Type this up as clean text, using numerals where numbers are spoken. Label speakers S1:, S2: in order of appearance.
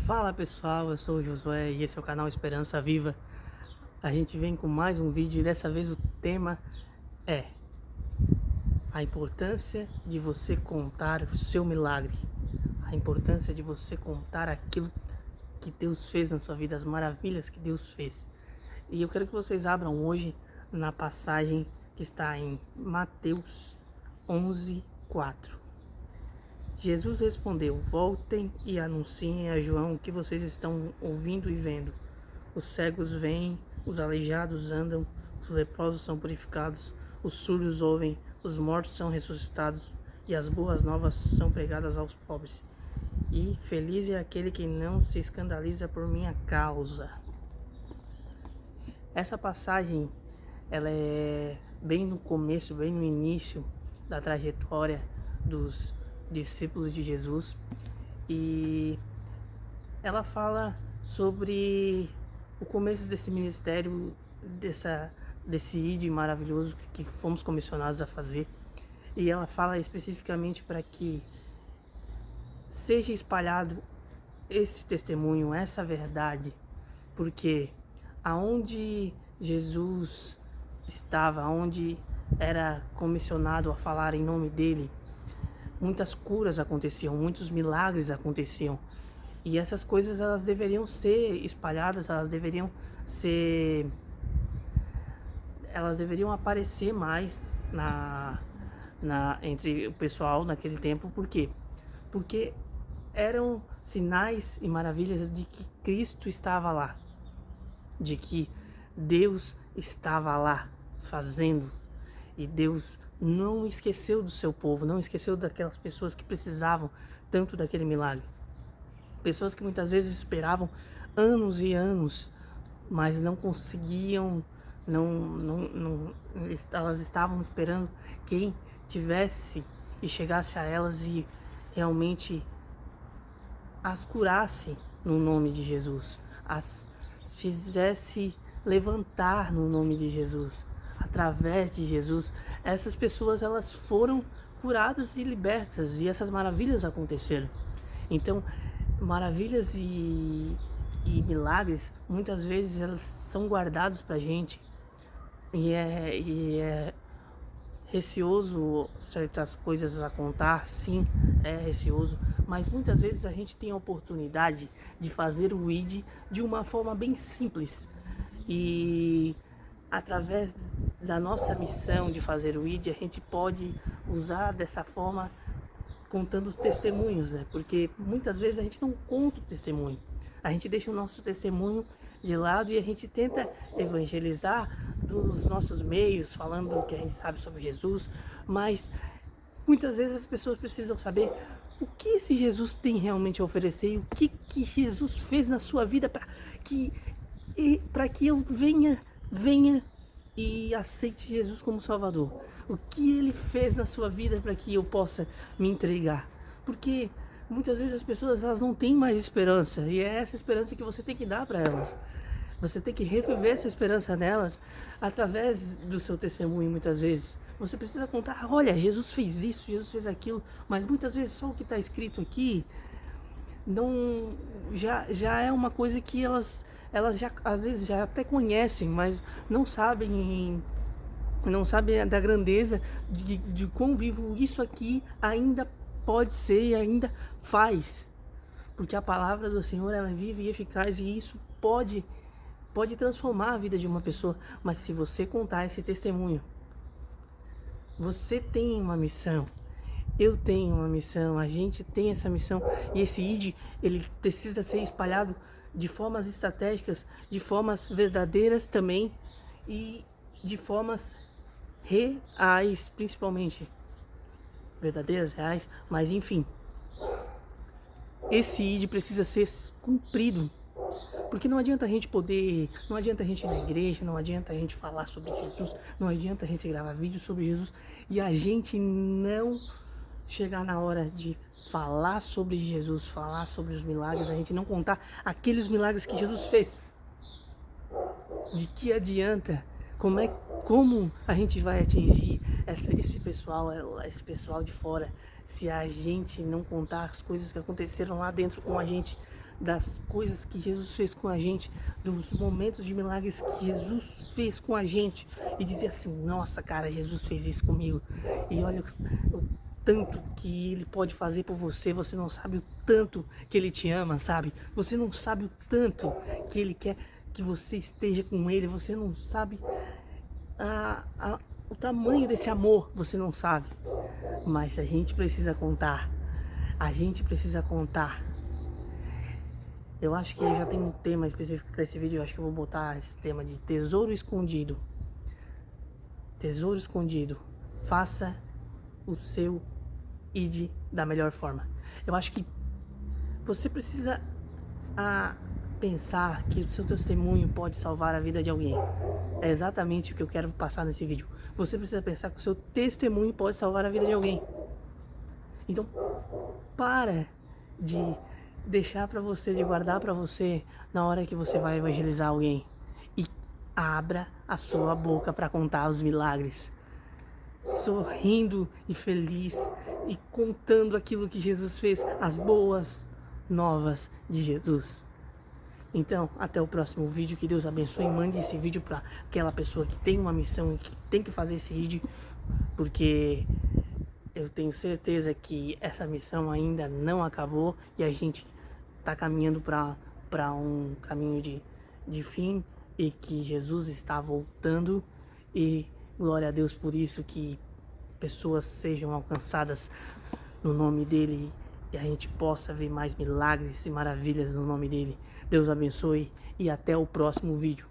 S1: Fala pessoal, eu sou o Josué e esse é o canal Esperança Viva. A gente vem com mais um vídeo e dessa vez o tema é a importância de você contar o seu milagre. A importância de você contar aquilo que Deus fez na sua vida, as maravilhas que Deus fez. E eu quero que vocês abram hoje na passagem que está em Mateus 11:4. Jesus respondeu: voltem e anunciem a João o que vocês estão ouvindo e vendo. Os cegos veem, os aleijados andam, os leprosos são purificados, os surdos ouvem, os mortos são ressuscitados e as boas novas são pregadas aos pobres. E feliz é aquele que não se escandaliza por minha causa. Essa passagem, ela é bem no começo, bem no início da trajetória dos discípulos de Jesus, e ela sobre o começo desse ministério, desse ID maravilhoso que fomos comissionados a fazer. E ela fala especificamente para que seja espalhado esse testemunho, essa verdade, porque aonde Jesus estava, aonde era comissionado a falar em nome dele, muitas curas aconteciam, muitos milagres aconteciam. E essas coisas, elas deveriam ser espalhadas, elas deveriam aparecer mais entre o pessoal naquele tempo. Por quê? Porque eram sinais e maravilhas de que Cristo estava lá, de que Deus estava lá fazendo. E Deus não esqueceu do seu povo, não esqueceu daquelas pessoas que precisavam tanto daquele milagre. Pessoas que muitas vezes esperavam anos e anos, mas não conseguiam, elas estavam esperando quem tivesse e chegasse a elas e realmente as curasse no nome de Jesus, as fizesse levantar no nome de Jesus. Através de Jesus, essas pessoas, elas foram curadas e libertas, e essas maravilhas aconteceram. Então, maravilhas e milagres, muitas vezes elas são guardados pra gente, e é receoso certas coisas a contar. Sim, é receoso, mas muitas vezes a gente tem a oportunidade de fazer o ID de uma forma bem simples, e através da nossa missão de fazer o ID, a gente pode usar dessa forma, contando os testemunhos, né? Porque muitas vezes a gente não conta o testemunho, a gente deixa o nosso testemunho de lado e a gente tenta evangelizar dos nossos meios, falando o que a gente sabe sobre Jesus, mas muitas vezes as pessoas precisam saber o que esse Jesus tem realmente a oferecer, e o que Jesus fez na sua vida para que eu venha e aceite Jesus como Salvador. O que ele fez na sua vida para que eu possa me entregar. Porque muitas vezes as pessoas, elas não têm mais esperança, e é essa esperança que você tem que dar para elas. Você tem que reviver essa esperança nelas através do seu testemunho. Muitas vezes você precisa contar: olha, Jesus fez isso, Jesus fez aquilo, mas muitas vezes só o que está escrito aqui não já é uma coisa que elas já às vezes já até conhecem, mas não sabem da grandeza de quão vivo isso aqui ainda pode ser e ainda faz. Porque a palavra do Senhor, ela é viva e eficaz, e isso pode transformar a vida de uma pessoa. Mas se você contar esse testemunho, você tem uma missão. Eu tenho uma missão, a gente tem essa missão, e esse ID, ele precisa ser espalhado de formas estratégicas, de formas verdadeiras também, e de formas reais, principalmente. Verdadeiras, reais, mas enfim. Esse ID precisa ser cumprido, porque não adianta a gente ir na igreja, não adianta a gente falar sobre Jesus, não adianta a gente gravar vídeo sobre Jesus, e a gente não chegar na hora de falar sobre Jesus, falar sobre os milagres, a gente não contar aqueles milagres que Jesus fez. De que adianta? Como a gente vai atingir esse pessoal de fora, se a gente não contar as coisas que aconteceram lá dentro com a gente, das coisas que Jesus fez com a gente, dos momentos de milagres que Jesus fez com a gente e dizer assim, nossa cara, Jesus fez isso comigo e olha o tanto que ele pode fazer por você, você não sabe o tanto que ele te ama, sabe? Você não sabe o tanto que ele quer que você esteja com ele, você não sabe o tamanho desse amor, você não sabe, mas a gente precisa contar, a gente precisa contar. Eu acho que já tem um tema específico para esse vídeo, eu acho que eu vou botar esse tema de tesouro escondido. Tesouro escondido, faça o seu ID da melhor forma. Eu acho que você precisa pensar que o seu testemunho pode salvar a vida de alguém. É exatamente o que eu quero passar nesse vídeo. Você precisa pensar que o seu testemunho pode salvar a vida de alguém. Então, para de deixar para você, de guardar para você na hora que você vai evangelizar alguém. E abra a sua boca para contar os milagres. Sorrindo e feliz e contando aquilo que Jesus fez, as boas novas de Jesus. Então, até o próximo vídeo, que Deus abençoe, mande esse vídeo para aquela pessoa que tem uma missão e que tem que fazer esse vídeo, porque eu tenho certeza que essa missão ainda não acabou e a gente está caminhando para um caminho de fim e que Jesus está voltando e glória a Deus por isso, que pessoas sejam alcançadas no nome dele e a gente possa ver mais milagres e maravilhas no nome dele. Deus abençoe e até o próximo vídeo.